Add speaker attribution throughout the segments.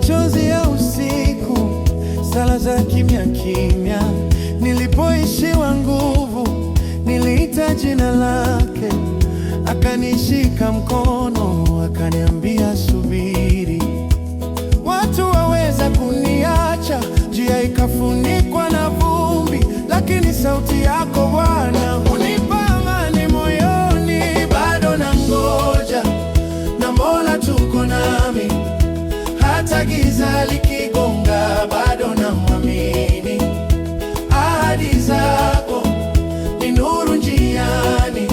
Speaker 1: machozi ya usiku, sala za kimya kimya. Nilipoishiwa nguvu, niliita jina lake, akanishika mkono, akaniambia subiri. Watu waweza kuniacha, njia ikafunikwa na vumbi, lakini sauti yako Bwana hunipa amani moyoni. Bado nangoja, na Mola tuko nami, hata giza likigonga, bado namwamini. Ahadi zako ni nuru njiani,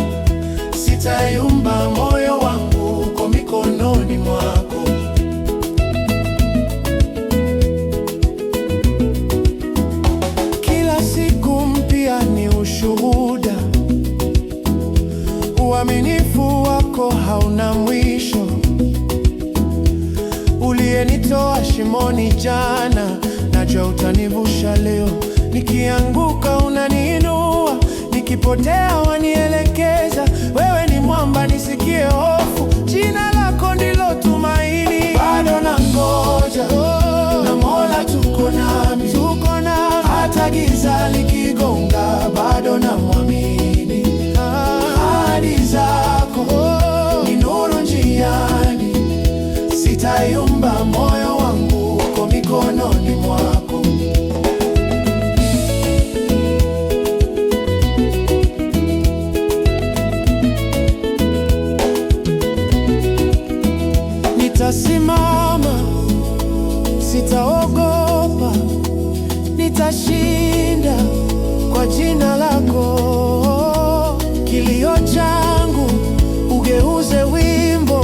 Speaker 1: sitayumba, moyo wangu uko mikononi mwako. Kila siku mpya ni ushuhuda, uaminifu wako hauna mwisho. Uliyenitoa shimoni jana, najua utanivusha leo. Nikianguka unaniinua, nikipotea wanielekeza. Wewe ni mwamba, nisikie hofu, jina lako ndilo tumaini. Bado nangoja, na Mola tuko nami, hata giza likigonga, bado namwamini. Ahadi zako ni nuru njiani, sitayumba, moyo wangu uko mikononi mwako. Nitasimama, sitaogopa, nitashinda kwa jina lako. Kilio changu ugeuze wimbo,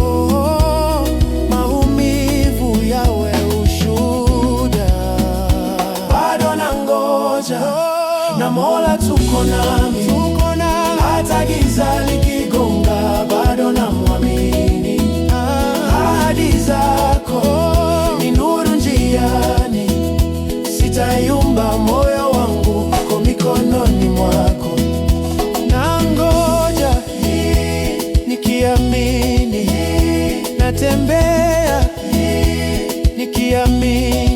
Speaker 1: maumivu yawe ushuhuda. Bado nangoja, na Mola tuko nami, hata giza likigonga, bado namwamini. Ahadi zako ni nuru njiani, sitayumba, moyo wangu uko mikononi mwako. Nangoja nikiamini, natembea nikiamini.